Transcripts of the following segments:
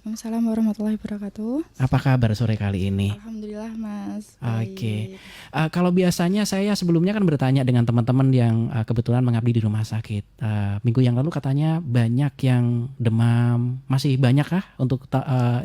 Waalaikumsalam warahmatullahi wabarakatuh. Apa kabar sore kali ini? Alhamdulillah Mas. Oke. Baik. Kalau biasanya saya sebelumnya kan bertanya dengan teman-teman yang kebetulan mengabdi di rumah sakit. Minggu yang lalu katanya banyak yang demam. Masih banyak kah untuk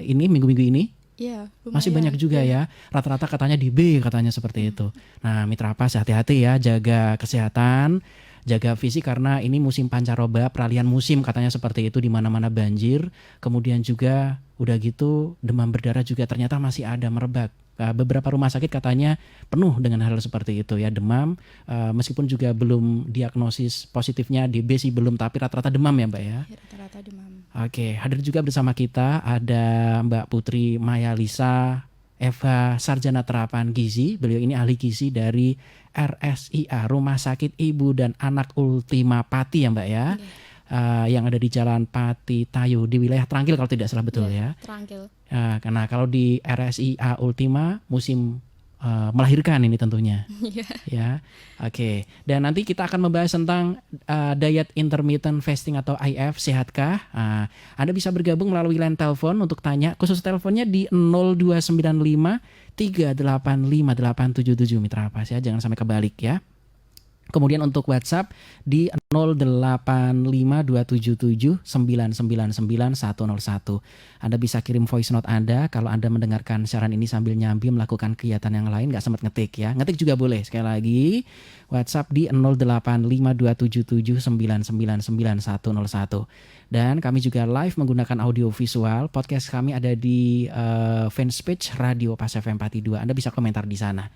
ini minggu-minggu ini? Iya, Masih lumayan. banyak juga ya. Rata-rata katanya di B katanya seperti itu. Nah, Mitra Pas hati-hati ya, jaga kesehatan, jaga fisik karena ini musim pancaroba, peralihan musim katanya seperti itu, di mana-mana banjir. Kemudian juga udah gitu demam berdarah juga ternyata masih ada merebak. Beberapa rumah sakit katanya penuh dengan hal seperti itu ya, demam, meskipun juga belum diagnosis positifnya DB sih belum, tapi rata-rata demam ya Mbak ya. Ya, rata-rata demam. Oke, hadir juga bersama kita ada Mbak Putri Maya Lisa Eva, sarjana terapan gizi. Beliau ini ahli gizi dari RSIA, Rumah Sakit Ibu dan Anak Ultima Pati ya Mbak ya. Yang ada di Jalan Pati Tayu di wilayah Trangkil kalau tidak salah, betul ya. Trangkil. Karena kalau di RSIA Ultima musim melahirkan ini tentunya. Ya. Oke. Dan nanti kita akan membahas tentang diet intermittent fasting atau IF, sehatkah? Anda bisa bergabung melalui line telepon untuk tanya, khusus teleponnya di 0295 3858877 Mitra Pas ya, jangan sampai kebalik ya. Kemudian untuk WhatsApp di 085277999101. Anda bisa kirim voice note Anda kalau Anda mendengarkan siaran ini sambil nyambi melakukan kegiatan yang lain, nggak sempat ngetik ya. Ngetik juga boleh. Sekali lagi WhatsApp di 085277999101. Dan kami juga live menggunakan audio visual. Podcast kami ada di fanpage Radio Pas FM 42. Anda bisa komentar di sana.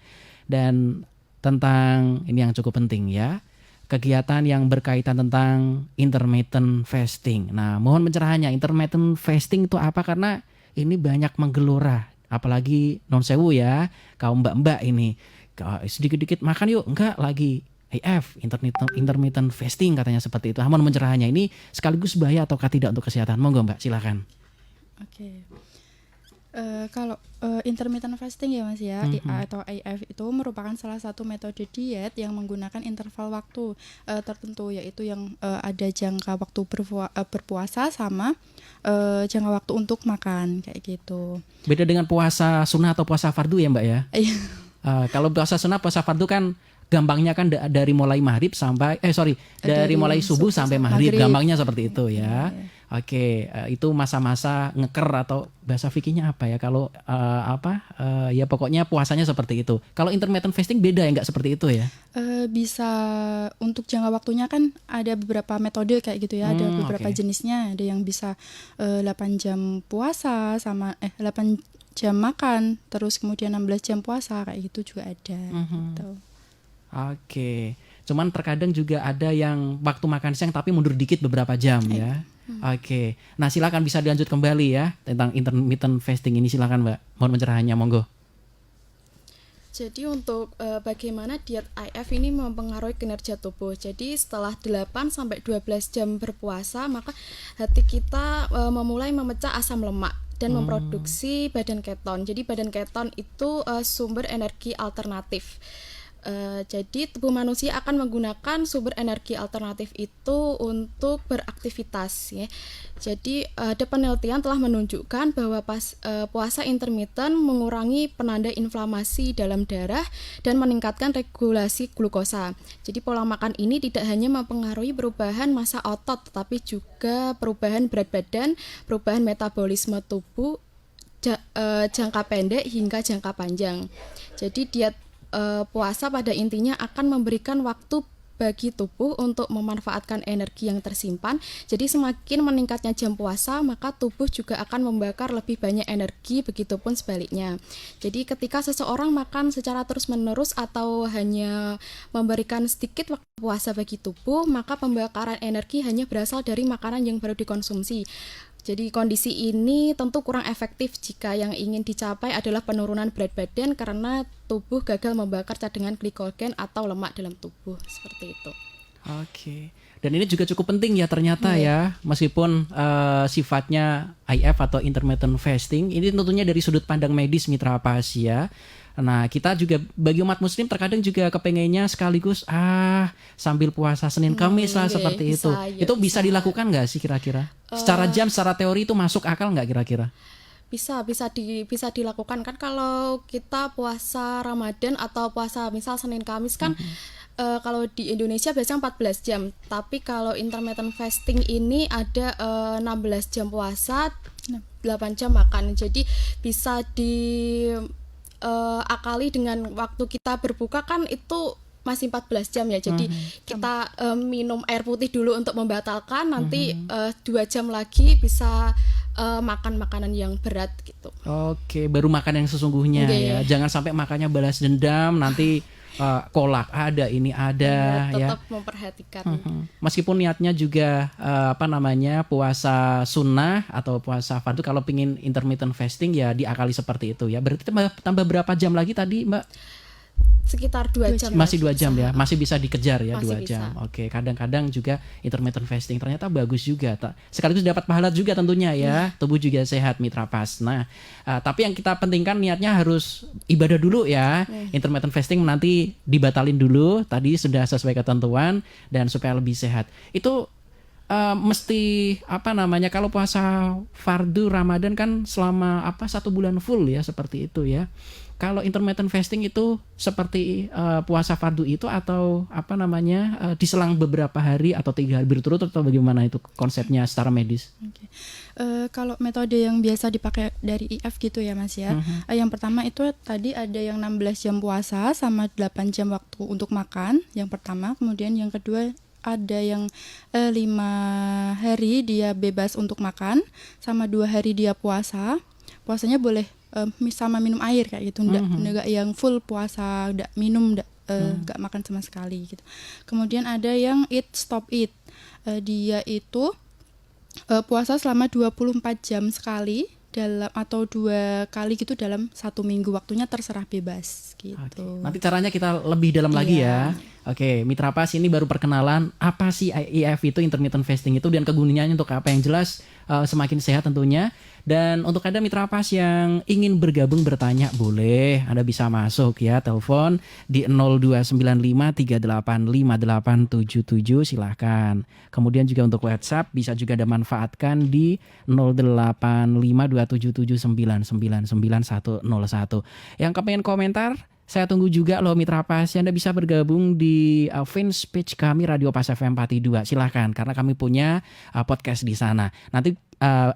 Dan tentang ini yang cukup penting ya, kegiatan yang berkaitan tentang intermittent fasting. Nah, mohon pencerahannya, intermittent fasting itu apa? Karena ini banyak menggelora, apalagi non sewu ya, kaum mbak-mbak ini sedikit-dikit makan yuk, enggak lagi IF, intermittent fasting katanya seperti itu. Mohon pencerahannya, ini sekaligus bahaya ataukah tidak untuk kesehatan? Monggo Mbak, silakan. Oke. Kalau intermittent fasting ya Mas ya, atau IF itu merupakan salah satu metode diet yang menggunakan interval waktu tertentu, yaitu yang ada jangka waktu berpuasa sama jangka waktu untuk makan kayak gitu. Beda dengan puasa sunnah atau puasa fardu ya Mbak ya? Kalau puasa sunnah, puasa fardu kan gampangnya kan dari mulai maghrib sampai dari mulai subuh sampai maghrib, gampangnya seperti itu ya. Oke, itu masa-masa ngeker atau bahasa fikihnya apa ya? Kalau ya pokoknya puasanya seperti itu. Kalau intermittent fasting beda ya, nggak seperti itu ya? Bisa untuk jangka waktunya kan ada beberapa metode kayak gitu ya, ada beberapa jenisnya. Ada yang bisa 8 jam puasa sama 8 jam makan, terus kemudian 16 jam puasa kayak gitu juga ada. Gitu. Oke, cuman terkadang juga ada yang waktu makan siang tapi mundur dikit beberapa jam ya. Oke, nah silakan bisa dilanjut kembali ya tentang intermittent fasting ini, silakan Mbak. Mohon pencerahannya, monggo. Jadi untuk bagaimana diet IF ini mempengaruhi kinerja tubuh. Jadi setelah 8 sampai 12 jam berpuasa, maka hati kita memulai memecah asam lemak dan memproduksi badan keton. Jadi badan keton itu sumber energi alternatif. Jadi tubuh manusia akan menggunakan sumber energi alternatif itu untuk beraktivitas ya. Jadi ada penelitian telah menunjukkan bahwa puasa intermittent mengurangi penanda inflamasi dalam darah dan meningkatkan regulasi glukosa. Jadi pola makan ini tidak hanya mempengaruhi perubahan massa otot, tetapi juga perubahan berat badan, perubahan metabolisme tubuh jangka pendek hingga jangka panjang. Jadi diet puasa pada intinya akan memberikan waktu bagi tubuh untuk memanfaatkan energi yang tersimpan. Jadi semakin meningkatnya jam puasa, maka tubuh juga akan membakar lebih banyak energi, begitupun sebaliknya. Jadi ketika seseorang makan secara terus-menerus atau hanya memberikan sedikit waktu puasa bagi tubuh, maka pembakaran energi hanya berasal dari makanan yang baru dikonsumsi. Jadi kondisi ini tentu kurang efektif jika yang ingin dicapai adalah penurunan berat badan karena tubuh gagal membakar cadangan glikogen atau lemak dalam tubuh, seperti itu. Oke. Dan ini juga cukup penting ya ternyata ya, meskipun sifatnya IF atau intermittent fasting, ini tentunya dari sudut pandang medis Mitra Pas ya. Nah, kita juga bagi umat muslim terkadang juga kepengennya sekaligus sambil puasa Senin Kamis lah Oke, seperti bisa, itu. ya, Itu bisa bisa. dilakukan nggak sih kira-kira? Secara jam, secara teori itu masuk akal nggak kira-kira? Bisa dilakukan kan kalau kita puasa Ramadan atau puasa misal Senin Kamis kan kalau di Indonesia biasanya 14 jam, tapi kalau intermittent fasting ini ada 16 jam puasa, 8 jam makan. Jadi bisa di akali dengan waktu kita berbuka kan itu masih 14 jam ya. Jadi kita minum air putih dulu untuk membatalkan, nanti 2 jam lagi bisa makan makanan yang berat gitu. Oke, baru makan yang sesungguhnya ya. Jangan sampai makannya balas dendam, nanti kolak ada, ini ada ya. Tetap memperhatikan. Meskipun niatnya juga puasa sunnah atau puasa fardu, kalau pingin intermittent fasting ya diakali seperti itu ya. Berarti tambah berapa jam lagi tadi Mbak? Sekitar 2 jam. Masih 2 jam ya, masih bisa dikejar ya, Masih 2 jam. bisa. Oke, kadang-kadang juga intermittent fasting ternyata bagus juga, sekaligus dapat pahala juga tentunya ya, tubuh juga sehat mitra pas. Nah, tapi yang kita pentingkan niatnya harus ibadah dulu ya. Intermittent fasting nanti dibatalin dulu, tadi sudah sesuai ketentuan dan supaya lebih sehat. Itu mesti kalau puasa fardu Ramadan kan selama 1 bulan full ya, seperti itu ya. Kalau intermittent fasting itu seperti puasa fardu itu atau diselang beberapa hari atau 3 hari berturut atau bagaimana itu konsepnya secara medis? Oke. Kalau metode yang biasa dipakai dari IF gitu ya Mas ya. Yang pertama itu tadi ada yang 16 jam puasa sama 8 jam waktu untuk makan. Yang pertama, kemudian yang kedua ada yang 5 hari dia bebas untuk makan sama 2 hari dia puasa. Puasanya boleh sama minum air kayak gitu, enggak yang full puasa, enggak minum, enggak makan sama sekali gitu. Kemudian ada yang eat stop eat. Dia itu puasa selama 24 jam sekali dalam atau 2 kali gitu dalam 1 minggu, waktunya terserah bebas gitu. Oke. Nanti caranya kita lebih dalam lagi ya. Oke, Mitra Pas ini baru perkenalan apa sih IF itu, intermittent fasting itu, dan kegunaannya untuk apa. Yang jelas semakin sehat tentunya. Dan untuk Anda Mitra Pas yang ingin bergabung bertanya, boleh Anda bisa masuk ya, telepon di 0295385877, silahkan. Kemudian juga untuk WhatsApp bisa juga Anda manfaatkan di 08527799999101. Yang kepengen komentar, saya tunggu juga loh Mitra Pas. Anda bisa bergabung di fans page kami Radio Pas FM Pati 2. Silahkan, karena kami punya podcast di sana. Nanti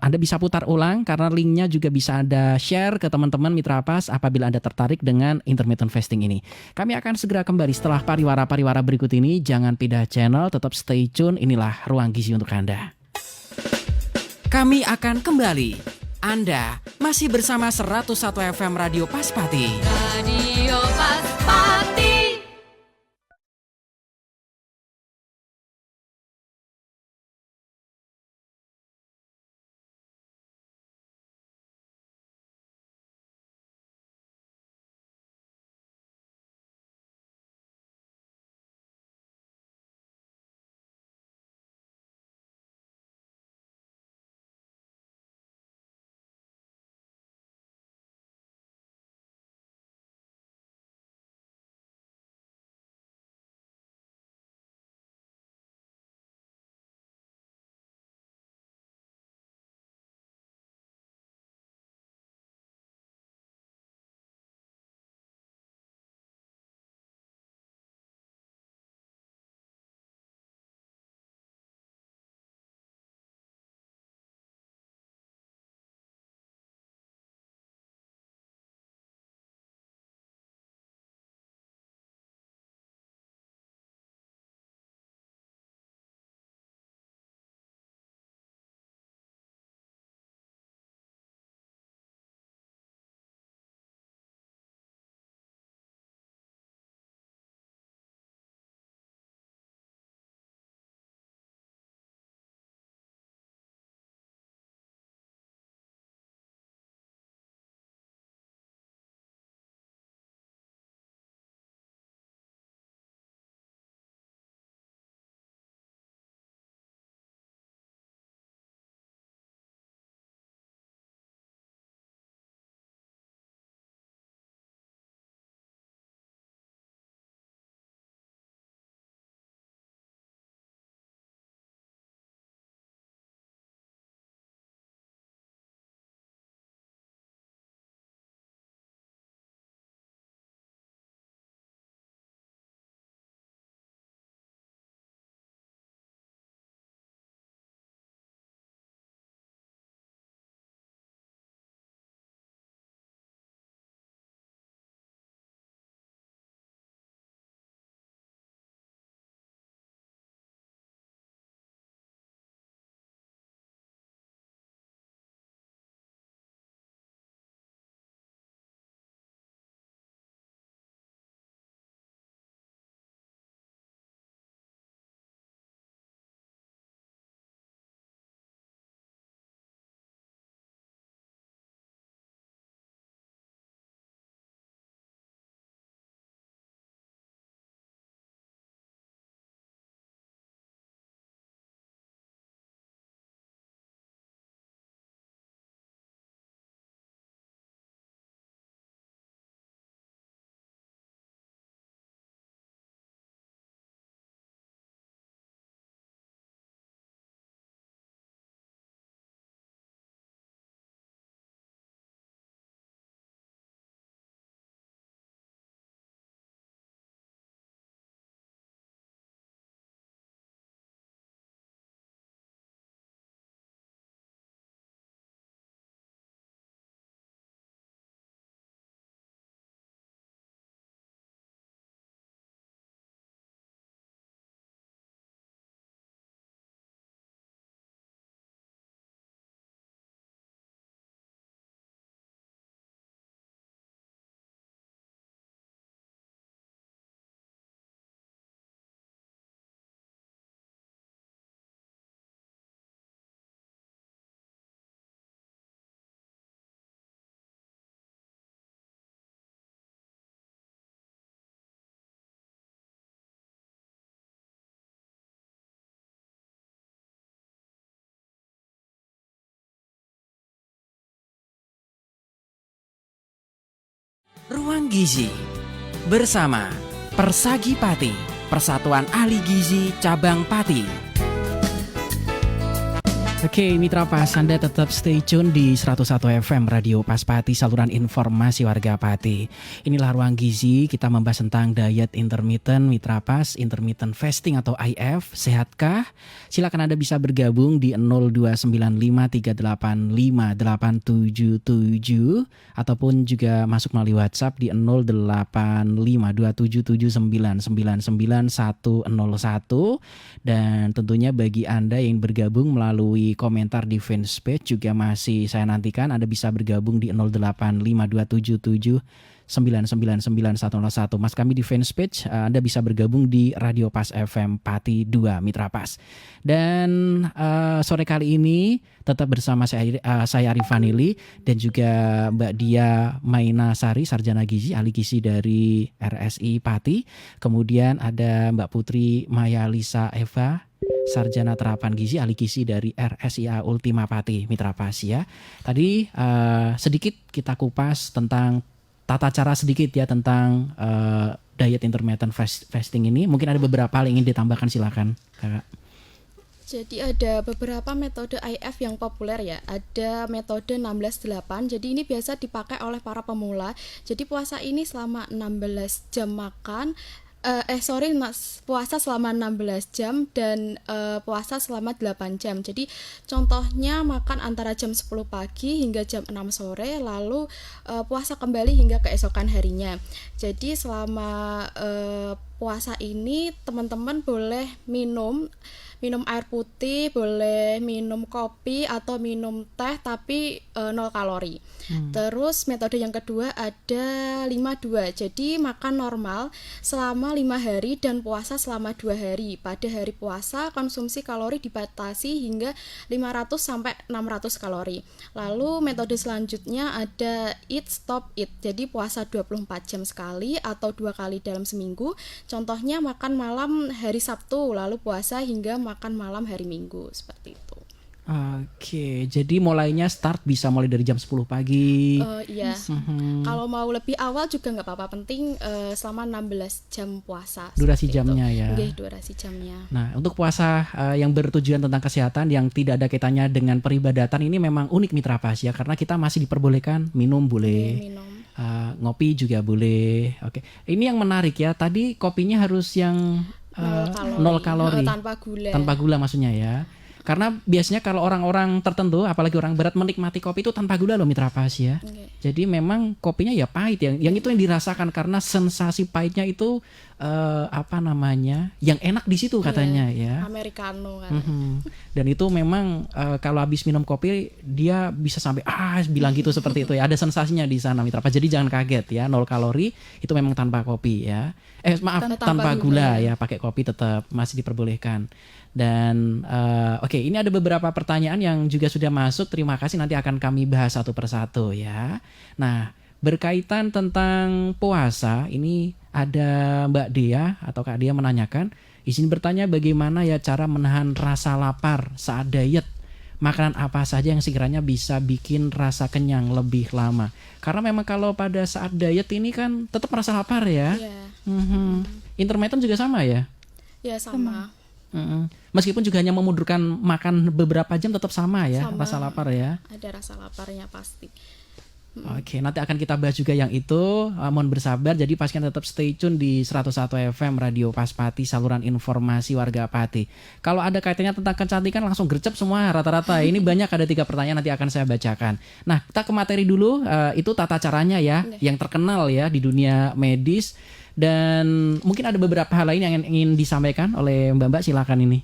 Anda bisa putar ulang karena linknya juga bisa Anda share ke teman-teman Mitra Pas apabila Anda tertarik dengan intermittent fasting ini. Kami akan segera kembali setelah pariwara-pariwara berikut ini. Jangan pindah channel, tetap stay tune. Inilah Ruang Gizi untuk Anda. Kami akan kembali. Anda masih bersama 101 FM Radio Paspati. Radio Paspati. Ruang Gizi bersama Persagi Pati, Persatuan Ahli Gizi Cabang Pati. Oke, Mitra Pas, Anda tetap stay tune di 101 FM Radio Pas Pati, saluran informasi warga Pati. Inilah Ruang Gizi, kita membahas tentang diet intermittent, Mitra Pas, intermittent fasting atau IF. Sehatkah? Silakan Anda bisa bergabung di 02953858877 ataupun juga masuk melalui WhatsApp di 08527799999101. Dan tentunya bagi Anda yang bergabung melalui komentar di fanspage juga masih saya nantikan. Anda bisa bergabung di 085277999901. Mas kami di fanspage, Anda bisa bergabung di Radio Pas FM Pati 2 Mitra Pas. Dan sore kali ini tetap bersama saya Arif Vanili dan juga Mbak Dia Mainasari, Sarjana Gizi, ahli gizi dari RSI Pati. Kemudian ada Mbak Putri Maya Lisa Eva, Sarjana Terapan Gizi, ahli gizi dari RSIA Ultima Pati, Mitra Pas ya. Tadi sedikit kita kupas tentang tata cara sedikit ya tentang diet intermittent fasting ini. Mungkin ada beberapa hal yang ingin ditambahkan, silakan Kakak. Jadi ada beberapa metode IF yang populer ya. Ada metode 16-8. Jadi ini biasa dipakai oleh para pemula. Jadi puasa ini selama 16 jam makan. Puasa selama 16 jam dan puasa selama 8 jam. Jadi contohnya makan antara jam 10 pagi hingga jam 6 sore, lalu puasa kembali hingga keesokan harinya. Jadi selama puasa ini teman-teman boleh minum air putih, boleh minum kopi atau minum teh tapi 0 kalori. Terus metode yang kedua ada 5-2. Jadi makan normal selama 5 hari dan puasa selama 2 hari. Pada hari puasa konsumsi kalori dibatasi hingga 500 sampai 600 kalori. Lalu metode selanjutnya ada eat stop eat. Jadi puasa 24 jam sekali atau 2 kali dalam seminggu. Contohnya makan malam hari Sabtu lalu puasa hingga makan malam hari Minggu, seperti itu. Oke, jadi mulainya start bisa mulai dari jam 10 pagi. Iya. Kalau mau lebih awal juga nggak apa-apa, penting selama 16 jam puasa. Durasi jamnya ya. Oke, durasi jamnya. Nah, untuk puasa yang bertujuan tentang kesehatan yang tidak ada kaitannya dengan peribadatan ini memang unik Mitra Pas ya, karena kita masih diperbolehkan minum boleh. Minum. Ngopi juga boleh. Oke. Ini yang menarik ya. Tadi kopinya harus yang 0 kalori. Tanpa gula maksudnya ya. Karena biasanya kalau orang-orang tertentu, apalagi orang berat menikmati kopi itu tanpa gula loh Mitra Pas ya. Jadi memang kopinya ya pahit ya. Yang itu yang dirasakan karena sensasi pahitnya itu yang enak di situ katanya ya. Americano kan. Dan itu memang kalau habis minum kopi dia bisa sampai bilang gitu seperti itu ya. Ada sensasinya di sana Mitra Pas. Jadi jangan kaget ya, 0 kalori itu memang tanpa kopi ya. Tanpa gula ya, pakai kopi tetap masih diperbolehkan. Dan oke, ini ada beberapa pertanyaan yang juga sudah masuk. Terima kasih, nanti akan kami bahas satu persatu ya. Nah, berkaitan tentang puasa, ini ada Mbak Dea atau Kak Dea menanyakan, izin bertanya bagaimana ya cara menahan rasa lapar saat diet? Makanan apa saja yang sekiranya bisa bikin rasa kenyang lebih lama? Karena memang kalau pada saat diet ini kan tetap merasa lapar ya. Intermittent juga sama ya? Ya sama. Meskipun juga hanya memundurkan makan beberapa jam tetap sama ya, rasa lapar ya. Ada rasa laparnya pasti. Oke, nanti akan kita bahas juga yang itu. Mohon bersabar, jadi pastikan tetap stay tune di 101 FM Radio Pas Pati, saluran informasi warga Pati. Kalau ada kaitannya tentang kecantikan langsung gercep semua rata-rata. Ini banyak, ada 3 pertanyaan nanti akan saya bacakan. Nah, kita ke materi dulu. Itu tata caranya ya, yang terkenal ya di dunia medis. Dan mungkin ada beberapa hal lain yang ingin disampaikan oleh Mbak-Mbak, silakan ini.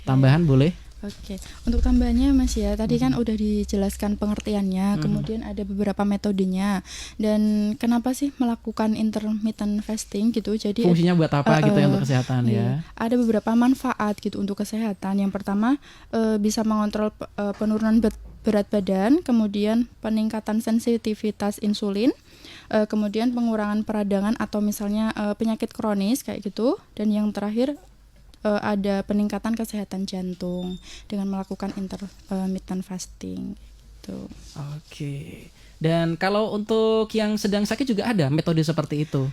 Tambahan boleh? Oke, untuk tambahannya Mas ya, tadi kan udah dijelaskan pengertiannya, kemudian ada beberapa metodenya, dan kenapa sih melakukan intermittent fasting gitu? Jadi fungsinya buat apa gitu ya untuk kesehatan ya? Ada beberapa manfaat gitu untuk kesehatan. Yang pertama bisa mengontrol penurunan berat badan, kemudian peningkatan sensitivitas insulin, kemudian pengurangan peradangan atau misalnya penyakit kronis kayak gitu, dan yang terakhir ada peningkatan kesehatan jantung dengan melakukan intermittent fasting gitu. Oke. Dan kalau untuk yang sedang sakit juga ada metode seperti itu.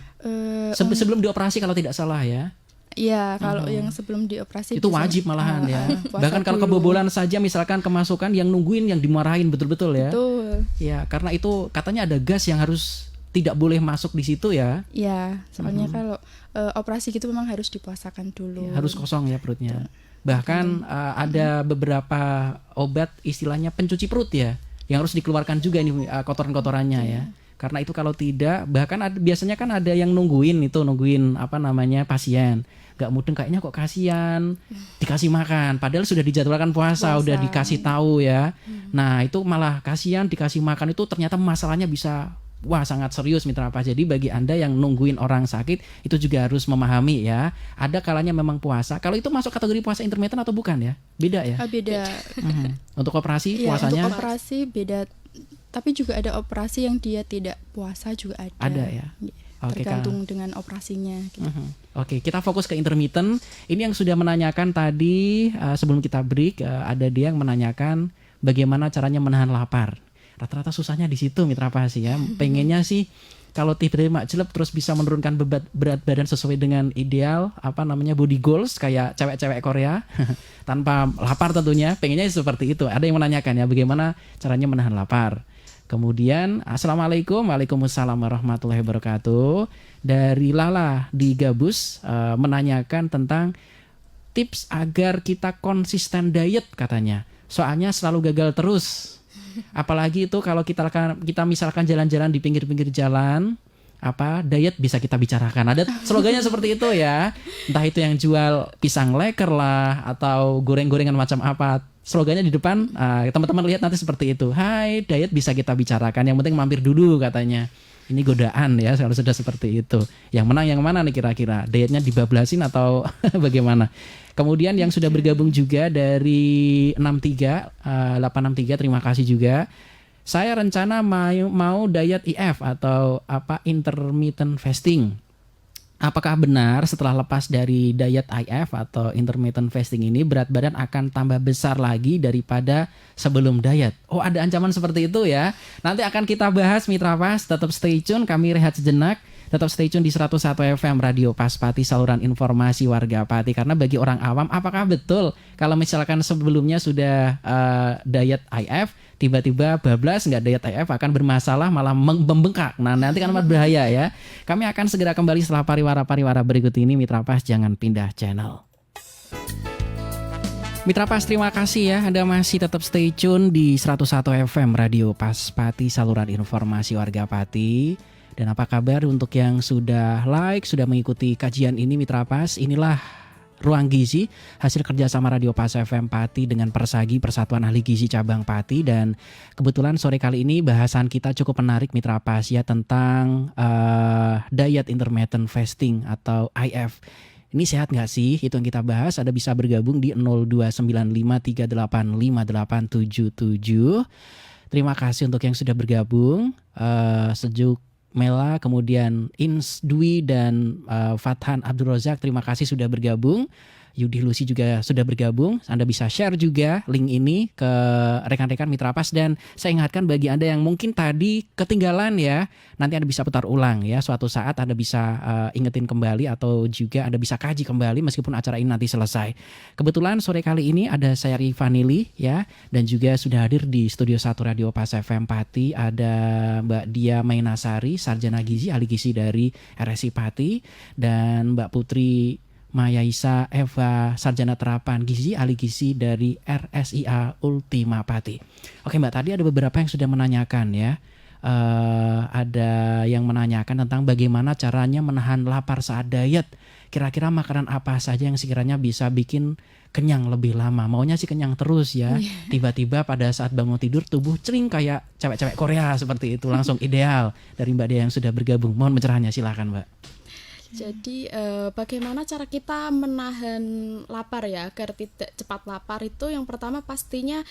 Sebelum dioperasi kalau tidak salah ya. Iya, kalau yang sebelum dioperasi Itu bisa, wajib malahan ya. puasa Bahkan kalau dulu. kebobolan saja misalkan kemasukan yang nungguin yang dimarahin betul-betul ya. Betul. Ya, karena itu katanya ada gas yang harus tidak boleh masuk di situ ya. Iya, soalnya kalau operasi gitu memang harus dipuasakan dulu. Ya, harus kosong ya perutnya. Bahkan ada beberapa obat istilahnya pencuci perut ya, yang harus dikeluarkan juga ini kotoran-kotorannya ya. Karena itu kalau tidak, bahkan biasanya kan ada yang nungguin pasien. Gak mudeng kayaknya kok kasihan dikasih makan, padahal sudah dijadwalkan puasa. Udah dikasih tahu ya. Nah itu malah kasihan dikasih makan, itu ternyata masalahnya bisa sangat serius mitra pas. Jadi bagi Anda yang nungguin orang sakit itu juga harus memahami ya. Ada kalanya memang puasa. Kalau itu masuk kategori puasa intermittent atau bukan ya? Beda ya? Beda. Untuk operasi Iya, puasanya? untuk operasi beda. Tapi juga ada operasi yang dia tidak puasa juga ada. Ada ya. Tergantung dengan operasinya. Gitu. Oke, kita fokus ke intermittent. Ini yang sudah menanyakan tadi sebelum kita break, ada dia yang menanyakan bagaimana caranya menahan lapar. Rata-rata susahnya di situ mitra Pasi ya. Pengennya sih kalau tiba-tiba jelek terus bisa menurunkan berat badan sesuai dengan ideal body goals kayak cewek-cewek Korea tanpa lapar tentunya. Pengennya seperti itu. Ada yang menanyakan ya bagaimana caranya menahan lapar. Kemudian Assalamualaikum, Waalaikumsalam warahmatullahi wabarakatuh. Dari Lala di Gabus menanyakan tentang tips agar kita konsisten diet katanya. Soalnya selalu gagal terus. Apalagi itu kalau kita misalkan jalan-jalan di pinggir-pinggir jalan, diet bisa kita bicarakan. Ada slogannya seperti itu ya. Entah itu yang jual pisang leker lah atau goreng-gorengan macam apa. Slogannya di depan, teman-teman lihat nanti seperti itu. Hai, diet bisa kita bicarakan. Yang penting mampir dulu katanya. Ini godaan ya kalau sudah seperti itu. Yang menang yang mana nih kira-kira? Dietnya dibablasin atau bagaimana? Kemudian yang sudah bergabung juga dari 863, terima kasih juga. Saya rencana mau diet IF atau intermittent fasting. Apakah benar setelah lepas dari diet IF atau intermittent fasting ini berat badan akan tambah besar lagi daripada sebelum diet? Oh, ada ancaman seperti itu ya. Nanti akan kita bahas mitra Pas, tetap stay tune, kami rehat sejenak. Tetap stay tune di 101 FM Radio Pas Pati, saluran informasi warga Pati. Karena bagi orang awam, apakah betul kalau misalkan sebelumnya sudah diet IF, tiba-tiba bablas nggak diet IF akan bermasalah malah membengkak. Nah nanti kan amat bahaya ya. Kami akan segera kembali setelah pariwara berikut ini. Mitra Pas jangan pindah channel. Mitra Pas terima kasih ya, Anda masih tetap stay tune di 101 FM Radio Pas Pati, saluran informasi warga Pati. Dan apa kabar untuk yang sudah like, sudah mengikuti kajian ini Mitra Pas? Inilah Ruang Gizi, hasil kerjasama Radio Pas FM Pati dengan Persagi, Persatuan Ahli Gizi Cabang Pati. Dan kebetulan sore kali ini bahasan kita cukup menarik Mitra Pas ya, tentang diet intermittent fasting atau IF. Ini sehat nggak sih? Itu yang kita bahas. Ada bisa bergabung di 0295385877. Terima kasih untuk yang sudah bergabung. Sejuk Mela, kemudian Ins Dwi dan Fathan Abdul Razak, terima kasih sudah bergabung. Yudi Lucy juga sudah bergabung. Anda bisa share juga link ini ke rekan-rekan Mitra Pas. Dan saya ingatkan bagi Anda yang mungkin tadi ketinggalan ya, nanti Anda bisa putar ulang ya. Suatu saat Anda bisa ingetin kembali atau juga Anda bisa kaji kembali meskipun acara ini nanti selesai. Kebetulan sore kali ini ada saya Rifanili ya, dan juga sudah hadir di Studio 1 Radio Pas FM Pati ada Mbak Dia Mainasari, Sarjana Gizi, ahli gizi dari RSI Pati, dan Mbak Putri Mayaisa Eva, Sarjana Terapan Gizi, ahli gizi dari RSIA Ultima Pati. Oke Mbak, tadi ada beberapa yang sudah menanyakan ya. Ada yang menanyakan tentang bagaimana caranya menahan lapar saat diet. Kira-kira makanan apa saja yang sekiranya bisa bikin kenyang lebih lama. Maunya sih kenyang terus ya. Tiba-tiba pada saat bangun tidur tubuh cering kayak cewek-cewek Korea seperti itu. Langsung ideal. Dari Mbak Dia yang sudah bergabung. Mohon pencerahannya, silakan Mbak. Jadi bagaimana cara kita menahan lapar ya agar tidak cepat lapar? Itu yang pertama pastinya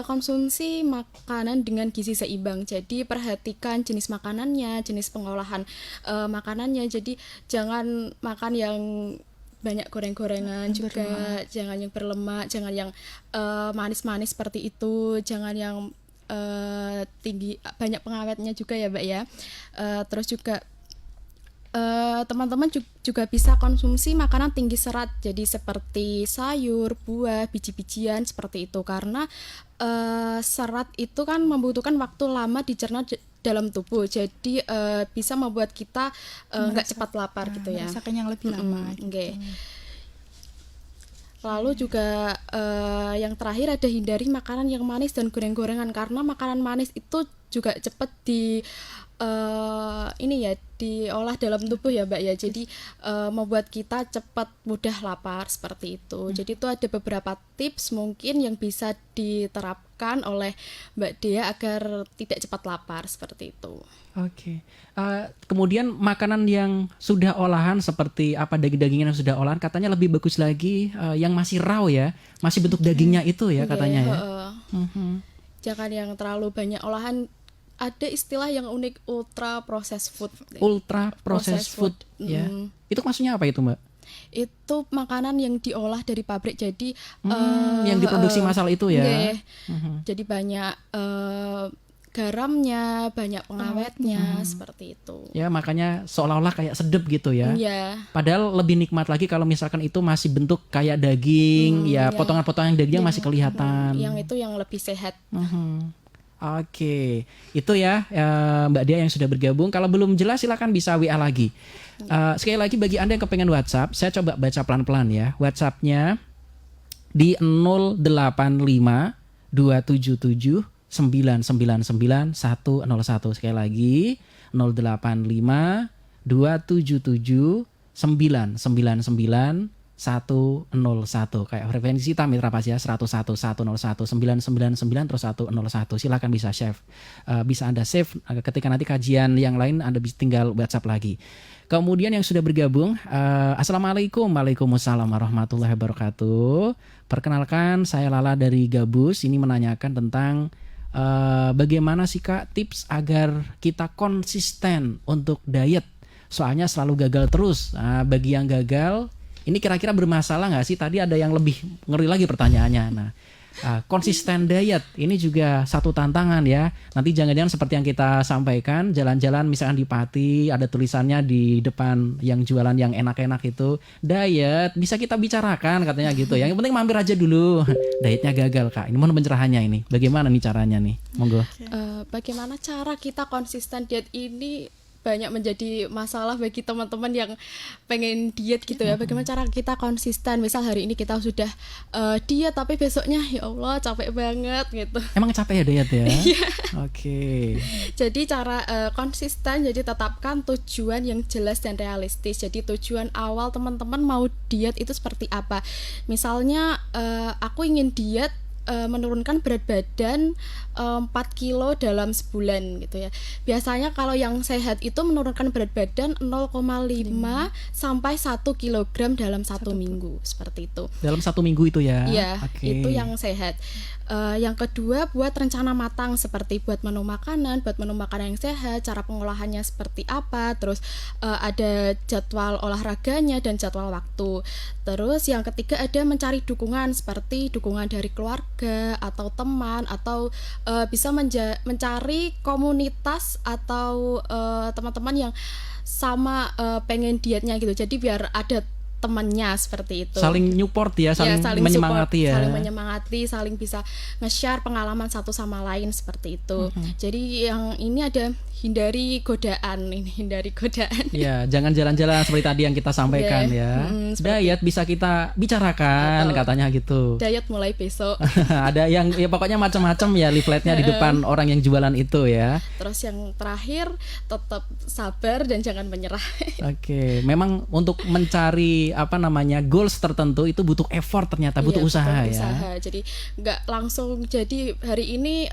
konsumsi makanan dengan gizi seimbang. Jadi perhatikan jenis makanannya, jenis pengolahan makanannya. Jadi jangan makan yang banyak goreng-gorengan juga, jangan yang berlemak, jangan yang manis-manis seperti itu, jangan yang tinggi, banyak pengawetnya juga ya Mbak ya. Terus juga teman-teman juga bisa konsumsi makanan tinggi serat, jadi seperti sayur, buah, biji-bijian seperti itu, karena serat itu kan membutuhkan waktu lama dicerna dalam tubuh, jadi bisa membuat kita nggak cepat lapar gitu ya. Merasa kenyang lebih lama. Okay. Lalu juga yang terakhir ada hindari makanan yang manis dan goreng-gorengan, karena makanan manis itu juga cepat diolah dalam tubuh ya Mbak ya, jadi membuat kita cepat mudah lapar seperti itu. Jadi itu ada beberapa tips mungkin yang bisa diterapkan oleh Mbak Dea agar tidak cepat lapar seperti itu. Oke. Kemudian makanan yang sudah olahan seperti apa, daging-dagingan yang sudah olahan katanya lebih bagus lagi yang masih raw ya, masih bentuk dagingnya itu ya katanya ya. Jangan yang terlalu banyak olahan. Ada istilah yang unik, ultra processed food. Ultra processed food ya. Itu maksudnya apa itu Mbak? Itu makanan yang diolah dari pabrik, jadi yang diproduksi massal itu ya. Jadi banyak garamnya, banyak pengawetnya seperti itu. Ya makanya seolah-olah kayak sedep gitu ya. Padahal lebih nikmat lagi kalau misalkan itu masih bentuk kayak daging, potongan-potongan daging masih kelihatan. Yang itu yang lebih sehat. Oke, itu ya Mbak Dia yang sudah bergabung. Kalau belum jelas silakan bisa WA lagi. Sekali lagi bagi Anda yang kepengen WhatsApp, saya coba baca pelan-pelan ya. WhatsApp-nya di 085 277 999 101. Sekali lagi 085 277 999 101, kayak frekuensi kita Mitra Pas ya, 101 101 999 terus 101. Silakan bisa save, bisa Anda save ketika nanti kajian yang lain Anda bisa tinggal WhatsApp lagi. Kemudian yang sudah bergabung, Assalamualaikum. Waalaikumsalam warahmatullahi wabarakatuh. Perkenalkan saya Lala dari Gabus. Ini menanyakan tentang bagaimana sih Kak tips agar kita konsisten untuk diet, soalnya selalu gagal terus. Bagi yang gagal ini kira-kira bermasalah nggak sih? Tadi ada yang lebih ngeri lagi pertanyaannya. Nah, konsisten diet ini juga satu tantangan ya. Nanti jangan-jangan seperti yang kita sampaikan, jalan-jalan misalkan di Pati ada tulisannya di depan yang jualan yang enak-enak itu, diet bisa kita bicarakan katanya gitu. Yang penting mampir aja dulu. Dietnya gagal Kak. Ini mohon pencerahannya ini. Bagaimana nih caranya nih? Monggo. Bagaimana cara kita konsisten diet ini banyak menjadi masalah bagi teman-teman yang pengen diet gitu ya. Bagaimana cara kita konsisten? Misal hari ini kita sudah diet tapi besoknya ya Allah capek banget gitu. Emang capek ya diet ya? Iya. Oke. Jadi cara konsisten, jadi tetapkan tujuan yang jelas dan realistis. Jadi tujuan awal teman-teman mau diet itu seperti apa? Misalnya aku ingin diet menurunkan berat badan 4 kilo dalam sebulan gitu ya. Biasanya kalau yang sehat itu menurunkan berat badan 0,5 sampai 1 kilogram dalam 1 minggu seperti itu. Dalam 1 minggu itu ya? Iya, itu yang sehat. Yang kedua, buat rencana matang seperti buat menu makanan yang sehat, cara pengolahannya seperti apa, terus ada jadwal olahraganya dan jadwal waktu. Terus yang ketiga ada mencari dukungan seperti dukungan dari keluarga atau teman, atau bisa mencari komunitas atau teman-teman yang sama pengen dietnya gitu. Jadi biar ada temannya seperti itu. Saling support ya, saling menyemangati ya. Saling menyemangati, saling bisa nge-share pengalaman satu sama lain seperti itu. Jadi yang ini ada hindari godaan. Ya, jangan jalan-jalan seperti tadi yang kita sampaikan ya. Diet bisa kita bicarakan katanya gitu. Diet mulai besok. Ada yang ya pokoknya macam-macam ya leafletnya di depan orang yang jualan itu ya. Terus yang terakhir tetap sabar dan jangan menyerah. Oke, memang untuk mencari goals tertentu itu butuh effort, ternyata butuh usaha ya. Jadi nggak langsung jadi hari ini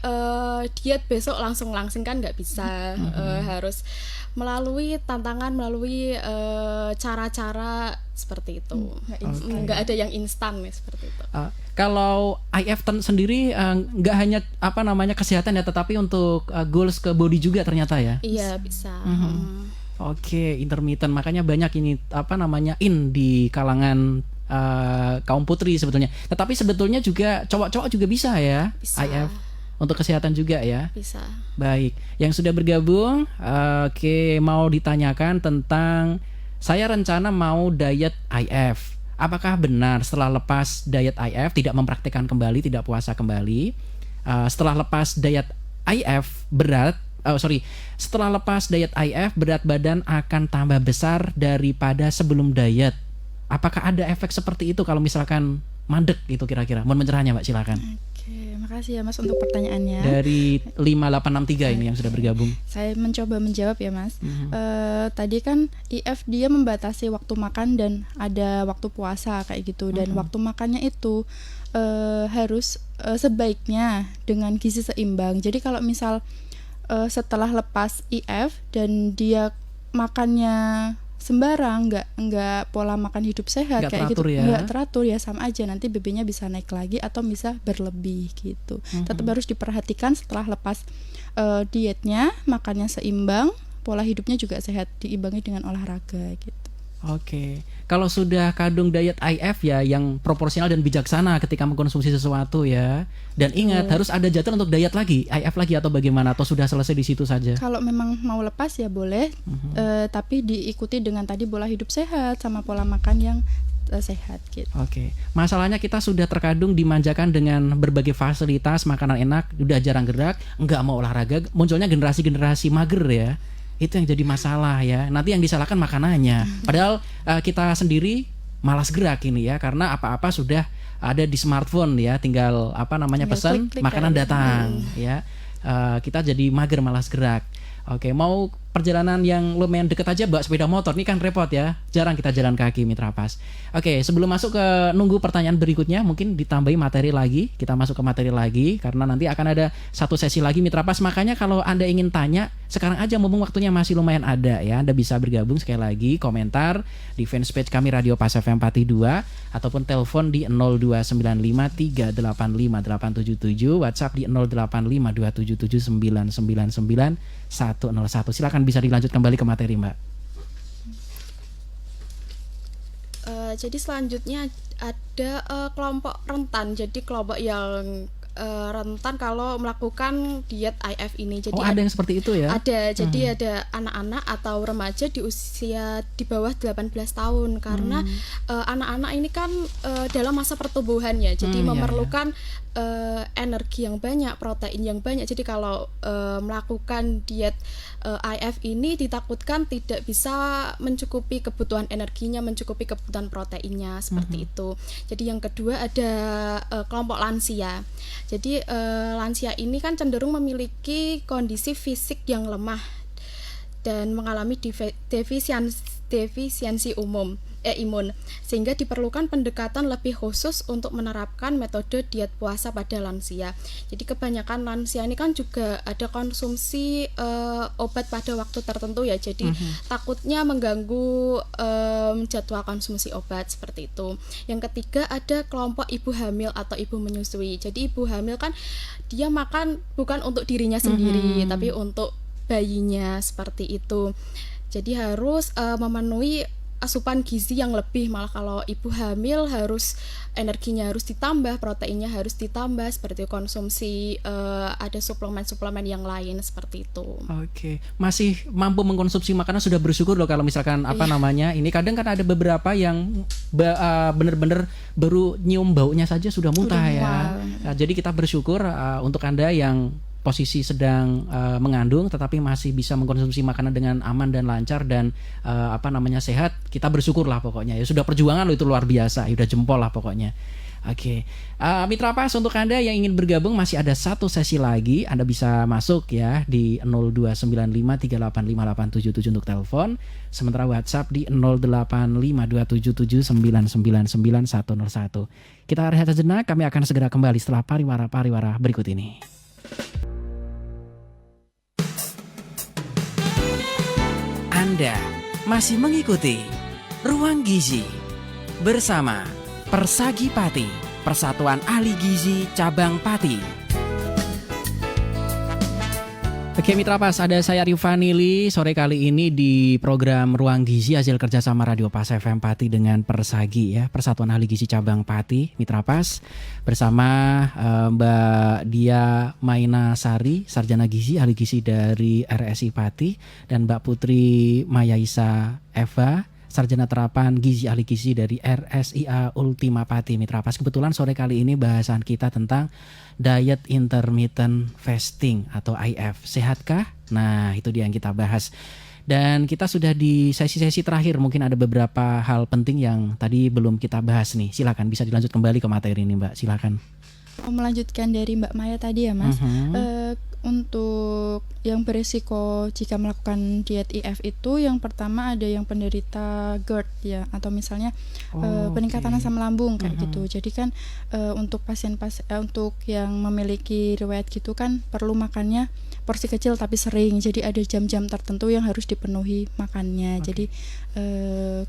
diet besok langsung kan nggak bisa. Harus melalui tantangan, melalui cara-cara seperti itu. Nggak ada yang instan seperti itu. Kalau IF sendiri nggak hanya kesehatan ya, tetapi untuk goals ke body juga ternyata ya. Iya, bisa. Oke, intermittent, makanya banyak ini in di kalangan kaum putri sebetulnya. Tetapi sebetulnya juga cowok-cowok juga bisa ya, bisa. IF. untuk kesehatan juga ya. Bisa. Baik, yang sudah bergabung, oke, mau ditanyakan tentang saya rencana mau diet IF. Apakah benar setelah lepas diet IF tidak mempraktikkan kembali, tidak puasa kembali? Setelah lepas diet IF setelah lepas diet IF berat badan akan tambah besar daripada sebelum diet. Apakah ada efek seperti itu kalau misalkan mandek itu kira-kira? Mohon pencerahannya Mbak, silakan. Oke, makasih ya Mas untuk pertanyaannya. Dari 5863 ini yang sudah bergabung. Saya mencoba menjawab ya Mas. Tadi kan IF dia membatasi waktu makan dan ada waktu puasa kayak gitu. Dan waktu makannya itu harus sebaiknya dengan gizi seimbang. Jadi kalau misal setelah lepas IF dan dia makannya sembarang, nggak pola makan hidup sehat Nggak kayak teratur gitu, ya. nggak teratur ya, sama aja nanti BB-nya bisa naik lagi atau bisa berlebih gitu. Tetap harus diperhatikan setelah lepas dietnya, makannya seimbang, pola hidupnya juga sehat, diimbangi dengan olahraga gitu. Oke, kalau sudah kadung diet IF ya yang proporsional dan bijaksana ketika mengkonsumsi sesuatu ya. Dan ingat harus ada jadwal untuk diet lagi, IF lagi atau bagaimana, atau sudah selesai di situ saja? Kalau memang mau lepas ya boleh, tapi diikuti dengan tadi pola hidup sehat sama pola makan yang sehat gitu. Oke, masalahnya kita sudah terkadung dimanjakan dengan berbagai fasilitas, makanan enak, udah jarang gerak, nggak mau olahraga, munculnya generasi-generasi mager ya. Itu yang jadi masalah ya. Nanti yang disalahkan makanannya. Padahal kita sendiri malas gerak ini ya, karena apa-apa sudah ada di smartphone ya, tinggal pesan, klik-klik makanan aja. datang ya. Kita jadi mager, malas gerak. Oke, mau perjalanan yang lumayan deket aja bawa sepeda motor, ini kan repot ya, jarang kita jalan kaki Mitra Pas. Oke, sebelum masuk ke nunggu pertanyaan berikutnya, mungkin ditambahi materi lagi, kita masuk ke materi lagi, karena nanti akan ada satu sesi lagi Mitra Pas. Makanya kalau Anda ingin tanya, sekarang aja mumpung waktunya masih lumayan ada ya, Anda bisa bergabung sekali lagi, komentar di fanspage kami Radio Pas FM Pati 2, ataupun telepon di 02953858877, WhatsApp di 085277999101. Silakan bisa dilanjut kembali ke materi Mbak. Jadi selanjutnya ada kelompok rentan. Jadi kelompok yang rentan kalau melakukan diet IF ini. Jadi ada yang seperti itu ya? Ada. Jadi ada anak-anak atau remaja di usia di bawah 18 tahun karena anak-anak ini kan dalam masa pertumbuhan ya. Jadi memerlukan energi yang banyak, protein yang banyak. Jadi kalau melakukan diet IF ini ditakutkan tidak bisa mencukupi kebutuhan energinya, mencukupi kebutuhan proteinnya seperti itu. Jadi yang kedua ada kelompok lansia. Jadi lansia ini kan cenderung memiliki kondisi fisik yang lemah dan mengalami defisiensi imun, sehingga diperlukan pendekatan lebih khusus untuk menerapkan metode diet puasa pada lansia. Jadi kebanyakan lansia ini kan juga ada konsumsi obat pada waktu tertentu ya, jadi takutnya mengganggu jadwal konsumsi obat seperti itu. Yang ketiga ada kelompok ibu hamil atau ibu menyusui. Jadi ibu hamil kan dia makan bukan untuk dirinya sendiri, tapi untuk bayinya seperti itu. Jadi harus memenuhi asupan gizi yang lebih. Malah kalau ibu hamil harus energinya harus ditambah, proteinnya harus ditambah, seperti konsumsi ada suplemen-suplemen yang lain seperti itu. Oke, masih mampu mengkonsumsi makanan sudah bersyukur loh. Kalau misalkan ini kadang kan ada beberapa yang benar-benar baru nyium baunya saja sudah muntah ya. Nah, jadi kita bersyukur untuk Anda yang posisi sedang mengandung tetapi masih bisa mengkonsumsi makanan dengan aman dan lancar dan sehat, kita bersyukur lah pokoknya ya. Sudah perjuangan loh, itu luar biasa, udah jempol lah pokoknya. Oke, Mitra Pas, untuk Anda yang ingin bergabung masih ada satu sesi lagi. Anda bisa masuk ya di 02953858877 untuk telepon, sementara WhatsApp di 085277999101. Kita rehat sejenak, kami akan segera kembali setelah pariwara berikut ini. Anda masih mengikuti Ruang Gizi bersama Persagi Pati, Persatuan Ahli Gizi Cabang Pati. Oke Mitra Pas, ada saya Rifanili sore kali ini di program Ruang Gizi hasil kerjasama Radio Pas FM Pati dengan Persagi ya, Persatuan Ahli Gizi Cabang Pati, Mitra Pas bersama Mbak Dia Maina Sari, Sarjana Gizi, Ahli Gizi dari RSI Pati, dan Mbak Putri Mayaisa Eva, Sarjana Terapan Gizi Ahli Gizi dari RSIA Ultima Pati, Mitra Pas. Kebetulan sore kali ini bahasan kita tentang diet intermittent fasting atau IF. Sehatkah? Nah, itu dia yang kita bahas. Dan kita sudah di sesi-sesi terakhir, mungkin ada beberapa hal penting yang tadi belum kita bahas nih. Silakan bisa dilanjut kembali ke materi ini, Mbak. Silakan. Melanjutkan dari Mbak Maya tadi ya, Mas. Untuk yang berisiko jika melakukan diet IF itu, yang pertama ada yang penderita GERD ya, atau misalnya peningkatan asam lambung kayak gitu. Jadi kan untuk untuk yang memiliki riwayat gitu kan perlu makannya porsi kecil tapi sering. Jadi ada jam-jam tertentu yang harus dipenuhi makannya. Jadi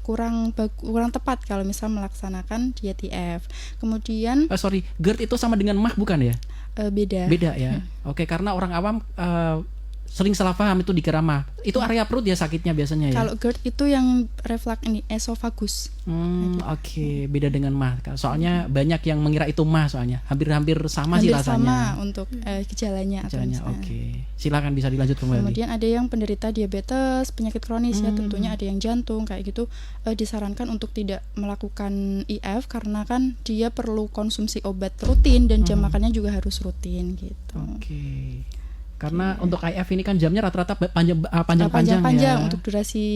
kurang tepat kalau misal melaksanakan diet IF. Kemudian GERD itu sama dengan MAH bukan ya? Beda ya. Oke, karena orang awam sering salah paham itu dikira MAH. Itu area perut ya sakitnya biasanya ya. Kalau GERD itu yang reflux ini esofagus. Oke, beda dengan MAH. Soalnya banyak yang mengira itu MAH soalnya. Hampir sama sih rasanya. Sama untuk gejalanya. Oke. Silakan bisa dilanjut kembali. Kemudian ada yang penderita diabetes, penyakit kronis ya, tentunya ada yang jantung kayak gitu. Disarankan untuk tidak melakukan IF karena kan dia perlu konsumsi obat rutin dan jam makannya juga harus rutin gitu. Oke. Karena untuk IF ini kan jamnya rata-rata panjang-panjang ya. Untuk durasi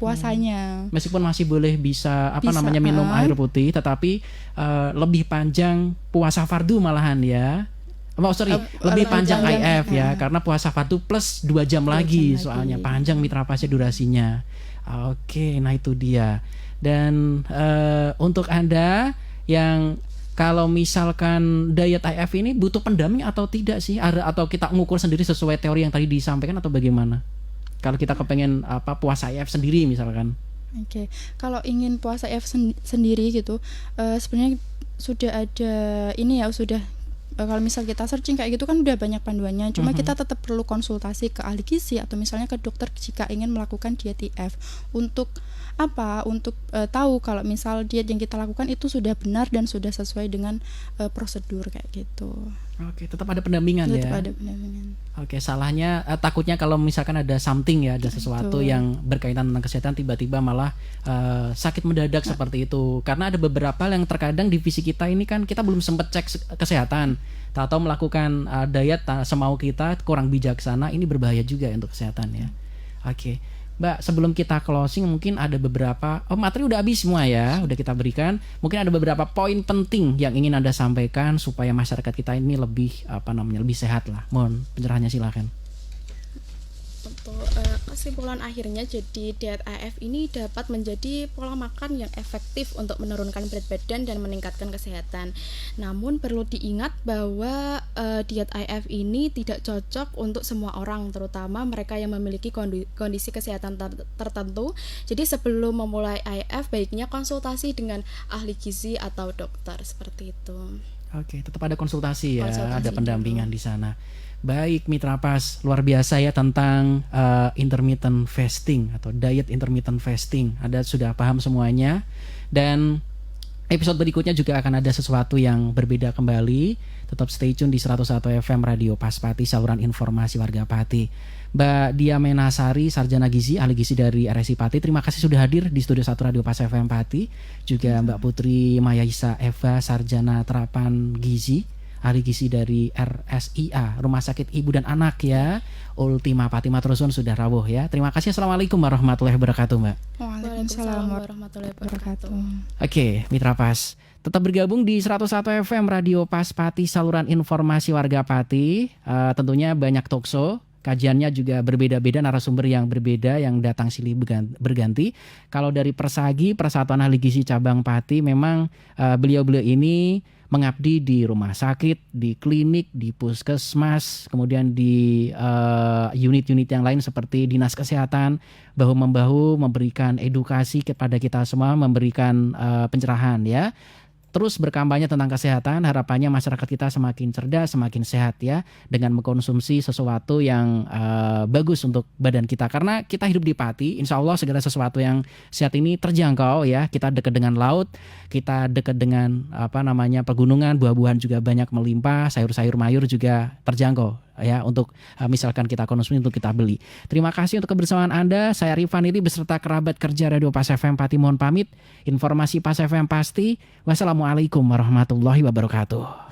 puasanya. Meskipun masih boleh bisa minum air putih, tetapi lebih panjang puasa fardu malahan ya. Lebih panjang IF ya, karena puasa fardu plus 2 jam lagi soalnya panjang Mitra Pasnya durasinya. Oke, nah itu dia. Dan untuk Anda yang kalau misalkan diet IF ini butuh pendamping atau tidak sih? Atau kita mengukur sendiri sesuai teori yang tadi disampaikan atau bagaimana? Kalau kita kepengen puasa IF sendiri misalkan. Oke. Kalau ingin puasa IF sendiri gitu, sebenarnya sudah ada ini ya, kalau misal kita searching kayak gitu kan udah banyak panduannya. Cuma kita tetap perlu konsultasi ke ahli gizi atau misalnya ke dokter jika ingin melakukan diet IF. Untuk apa? Untuk tahu kalau misal diet yang kita lakukan itu sudah benar dan sudah sesuai dengan prosedur kayak gitu. Oke, tetap ada pendampingan ya. Tetap ada pendampingan. Oke, salahnya takutnya kalau misalkan ada something ya, ada sesuatu yang berkaitan tentang kesehatan tiba-tiba malah sakit mendadak seperti itu. Karena ada beberapa yang terkadang divisi kita ini kan kita belum sempat cek kesehatan atau melakukan diet semau kita, kurang bijaksana, ini berbahaya juga untuk kesehatan ya. Oke. Mbak, sebelum kita closing mungkin ada beberapa materi udah habis semua ya, udah kita berikan. Mungkin ada beberapa poin penting yang ingin Anda sampaikan supaya masyarakat kita ini lebih lebih sehat lah. Mohon pencerahannya silakan. Untuk kesimpulan akhirnya, jadi diet IF ini dapat menjadi pola makan yang efektif untuk menurunkan berat badan dan meningkatkan kesehatan. Namun perlu diingat bahwa diet IF ini tidak cocok untuk semua orang, terutama mereka yang memiliki kondisi kesehatan tertentu. Jadi sebelum memulai IF baiknya konsultasi dengan ahli gizi atau dokter seperti itu. Oke, tetap ada konsultasi ya, ada pendampingan di sana. Baik Mitra Pas, luar biasa ya tentang intermittent fasting atau diet intermittent fasting. Anda sudah paham semuanya. Dan episode berikutnya juga akan ada sesuatu yang berbeda kembali. Tetap stay tune di 101 FM Radio Pas Pati, saluran informasi warga Pati. Mbak Dia Maina Sari, Sarjana Gizi, Ahli Gizi dari RSI Pati, terima kasih sudah hadir di studio 1 Radio Pas FM Pati. Juga Mbak Putri Mayaisa Eva, Sarjana Terapan Gizi, Ahli Gizi dari RSIA, Rumah Sakit Ibu dan Anak ya, Ultima Pati Matrusun sudah rawuh ya. Terima kasih. Assalamualaikum warahmatullahi wabarakatuh Mbak. Waalaikumsalam warahmatullahi wabarakatuh. Oke, Mitra Pas, tetap bergabung di 101 FM Radio Pas Pati, saluran informasi warga Pati. Tentunya banyak talkshow, kajiannya juga berbeda-beda, narasumber yang berbeda yang datang silih berganti. Kalau dari Persagi, Persatuan Ahli Gizi Cabang Pati, memang beliau-beliau ini mengabdi di rumah sakit, di klinik, di puskesmas, kemudian di unit-unit yang lain seperti dinas kesehatan, bahu-membahu memberikan edukasi kepada kita semua, memberikan pencerahan ya. terus berkampanye tentang kesehatan. Harapannya masyarakat kita semakin cerdas, semakin sehat ya, dengan mengkonsumsi sesuatu yang bagus untuk badan kita. Karena kita hidup di Pati, insya Allah segala sesuatu yang sehat ini terjangkau ya. Kita dekat dengan laut, kita dekat dengan pegunungan, buah-buahan juga banyak melimpah, sayur-sayur mayur juga terjangkau ya, untuk misalkan kita konsumsi, untuk kita beli. Terima kasih untuk kebersamaan Anda. Saya Rifan ini beserta kerabat kerja Radio Pas FM Pati mohon pamit. Informasi Pas FM pasti. Wassalamualaikum warahmatullahi wabarakatuh.